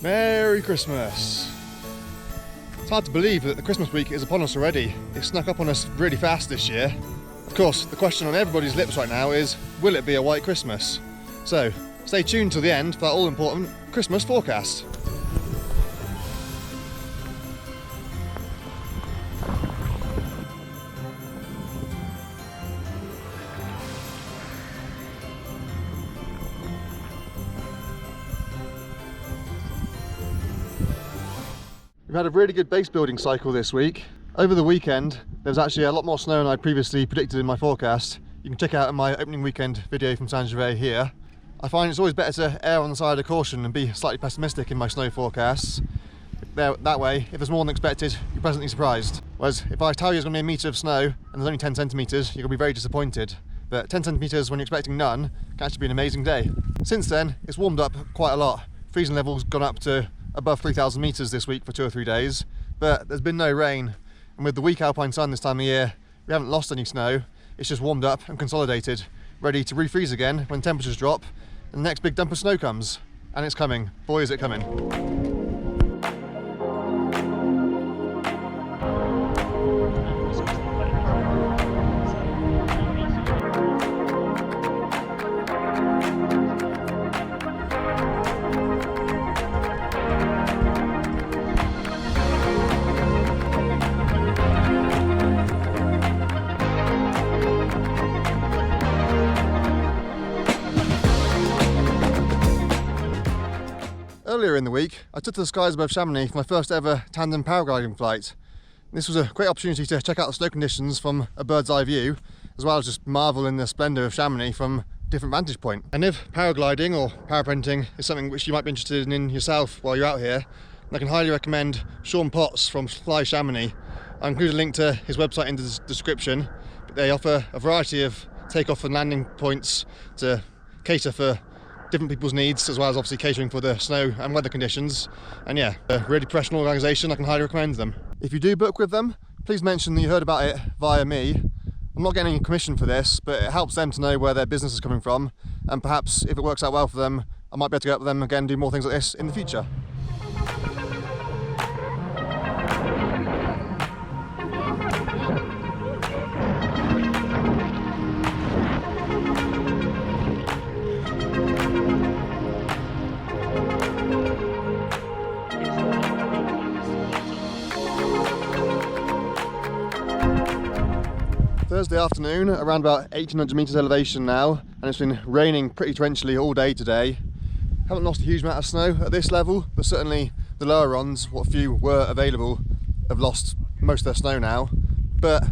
Merry Christmas! It's hard to believe that the Christmas week is upon us already. It snuck up on us really fast this year. Of course, the question on everybody's lips right now is, will it be a white Christmas? So, stay tuned till the end for that all-important Christmas forecast. We've had a really good base building cycle this week. Over the weekend, there was actually a lot more snow than I previously predicted in my forecast. You can check out my opening weekend video from Saint Gervais here. I find it's always better to err on the side of caution and be slightly pessimistic in my snow forecasts. That way, if there's more than expected, you're pleasantly surprised. Whereas if I tell you there's going to be a metre of snow and there's only 10 centimetres, you're going to be very disappointed. But 10 centimetres when you're expecting none can actually be an amazing day. Since then, it's warmed up quite a lot. Freezing level's gone up to above 3,000 metres this week for 2 or 3 days, but there's been no rain. And with the weak alpine sun this time of year, we haven't lost any snow. It's just warmed up and consolidated, ready to refreeze again when temperatures drop and the next big dump of snow comes. And it's coming. Boy, is it coming. Earlier in the week, I took to the skies above Chamonix for my first ever tandem paragliding flight. This was a great opportunity to check out the snow conditions from a bird's eye view, as well as just marvel in the splendour of Chamonix from a different vantage point. And if paragliding or parapenting is something which you might be interested in yourself while you're out here, then I can highly recommend Sean Potts from Fly-Chamonix. I'll include a link to his website in the description. They offer a variety of takeoff and landing points to cater for different people's needs, as well as obviously catering for the snow and weather conditions. And yeah, a really professional organisation. I can highly recommend them. If you do book with them, please mention that you heard about it via me. I'm not getting any commission for this, but it helps them to know where their business is coming from, and perhaps if it works out well for them, I might be able to go up with them again and do more things like this in the future. Thursday afternoon, around about 1800 metres elevation now, and it's been raining pretty torrentially all day today. Haven't lost a huge amount of snow at this level, but certainly the lower runs, what few were available, have lost most of their snow now. But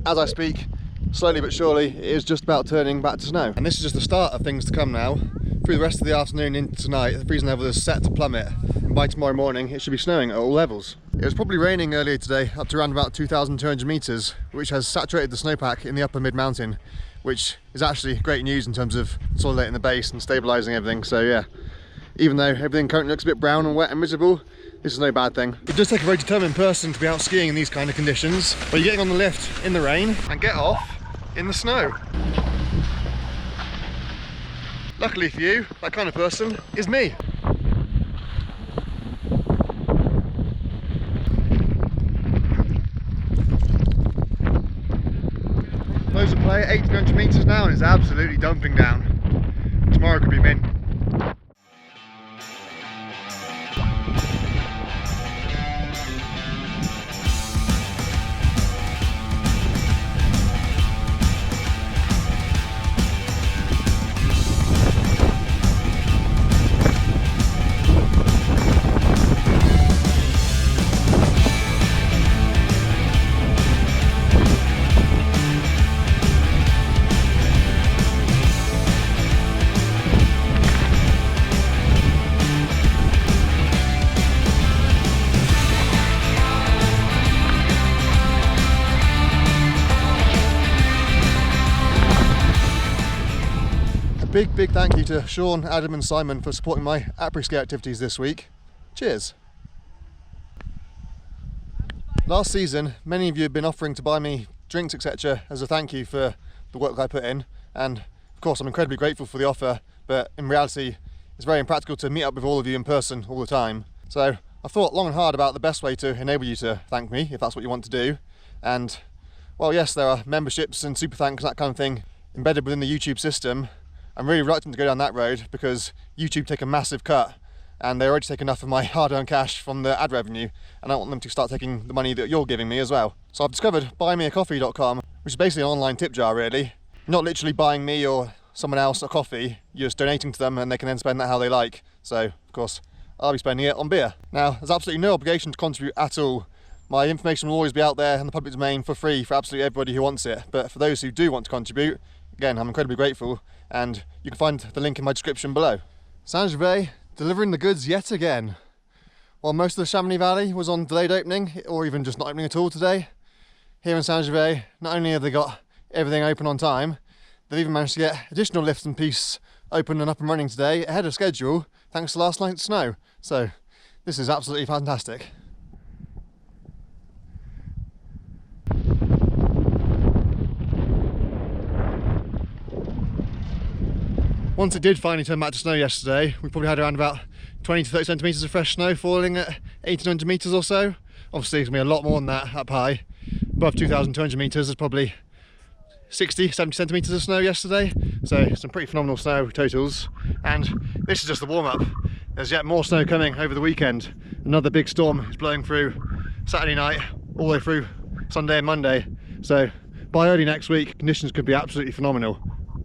as I speak, slowly but surely, it is just about turning back to snow. And this is just the start of things to come now. Through the rest of the afternoon into tonight, the freezing level is set to plummet, and by tomorrow morning it should be snowing at all levels. It was probably raining earlier today, up to around about 2,200 metres, which has saturated the snowpack in the upper mid-mountain, which is actually great news in terms of consolidating the base and stabilising everything. So yeah, even though everything currently looks a bit brown and wet and miserable, this is no bad thing. It does take a very determined person to be out skiing in these kind of conditions, where you're getting on the lift in the rain and get off in the snow. Luckily for you, that kind of person is me. Loads of play at 1800 metres now, and it's absolutely dumping down. Tomorrow could be mint. Big thank you to Sean, Adam and Simon for supporting my apre-ski activities this week. Cheers! Last season, many of you have been offering to buy me drinks, etc. as a thank you for the work I put in, and of course I'm incredibly grateful for the offer, but in reality it's very impractical to meet up with all of you in person all the time. So I've thought long and hard about the best way to enable you to thank me, if that's what you want to do. And, well, yes, there are memberships and super thanks, that kind of thing, embedded within the YouTube system. I'm really reluctant to go down that road because YouTube take a massive cut, and they already take enough of my hard-earned cash from the ad revenue, and I want them to start taking the money that you're giving me as well. So I've discovered buymeacoffee.com, which is basically an online tip jar, really. Not literally buying me or someone else a coffee, you're just donating to them and they can then spend that how they like. So, of course, I'll be spending it on beer. Now, there's absolutely no obligation to contribute at all. My information will always be out there in the public domain for free for absolutely everybody who wants it. But for those who do want to contribute, again, I'm incredibly grateful, and you can find the link in my description below. Saint-Gervais delivering the goods yet again. While most of the Chamonix Valley was on delayed opening, or even just not opening at all today, here in Saint-Gervais, not only have they got everything open on time, they've even managed to get additional lifts and pistes open and up and running today ahead of schedule, thanks to last night's snow. So this is absolutely fantastic. Once it did finally turn back to snow yesterday, we probably had around about 20 to 30 centimetres of fresh snow falling at 80 to 100 metres or so. Obviously it's going to be a lot more than that up high. Above 2,200 metres, there's probably 60, 70 centimetres of snow yesterday. So some pretty phenomenal snow totals. And this is just the warm-up. There's yet more snow coming over the weekend. Another big storm is blowing through Saturday night all the way through Sunday and Monday. So by early next week, conditions could be absolutely phenomenal,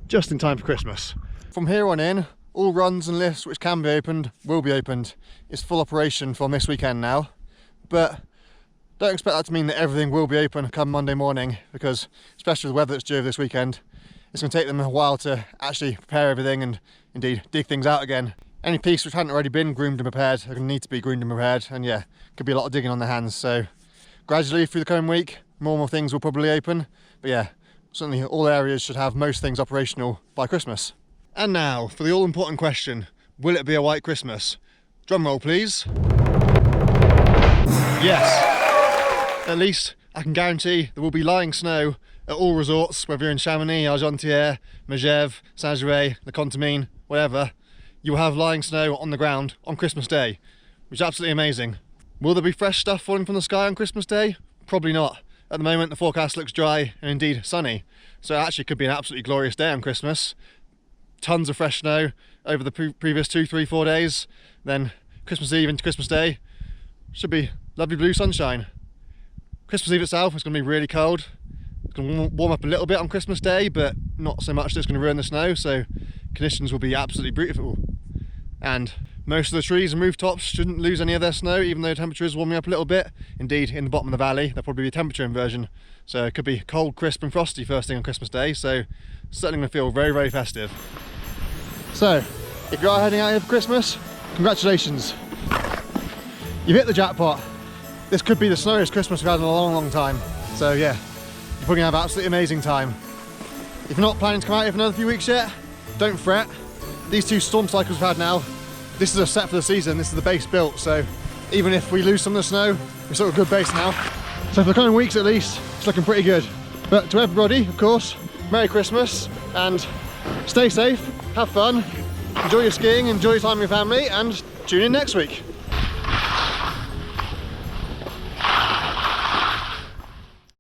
just in time for Christmas. From here on in, all runs and lifts which can be opened will be opened. It's full operation from this weekend now, but don't expect that to mean that everything will be open come Monday morning, because especially with the weather that's due this weekend, it's going to take them a while to actually prepare everything and indeed dig things out again. Any piece which hadn't already been groomed and prepared are going to need to be groomed and prepared, and yeah, could be a lot of digging on their hands. So gradually through the coming week, more and more things will probably open, but yeah, certainly all areas should have most things operational by Christmas. And now, for the all-important question, will it be a white Christmas? Drum roll, please. Yes. At least I can guarantee there will be lying snow at all resorts, whether you're in Chamonix, Argentière, Megeve, Saint-Gervais, Le Contamine, whatever. You will have lying snow on the ground on Christmas Day, which is absolutely amazing. Will there be fresh stuff falling from the sky on Christmas Day? Probably not. At the moment, the forecast looks dry and indeed sunny, so it actually could be an absolutely glorious day on Christmas. Tons of fresh snow over the previous 2, 3, 4 days. Then Christmas Eve into Christmas Day should be lovely blue sunshine. Christmas Eve itself is going to be really cold. It's going to warm up a little bit on Christmas Day, but not so much that it's going to ruin the snow, so conditions will be absolutely beautiful. And most of the trees and rooftops shouldn't lose any of their snow, even though the temperature is warming up a little bit. Indeed, in the bottom of the valley, there'll probably be a temperature inversion, so it could be cold, crisp and frosty first thing on Christmas Day, so certainly going to feel very, very festive. So, if you are heading out here for Christmas, congratulations. You've hit the jackpot. This could be the snowiest Christmas we've had in a long, long time. So yeah, you're probably going to have an absolutely amazing time. If you're not planning to come out here for another few weeks yet, don't fret. These 2 storm cycles we've had now, this is a set for the season, this is the base built, so even if we lose some of the snow, we're sort of a good base now. So for the coming weeks at least, it's looking pretty good. But to everybody, of course, Merry Christmas, and stay safe, have fun, enjoy your skiing, enjoy your time with your family, and tune in next week.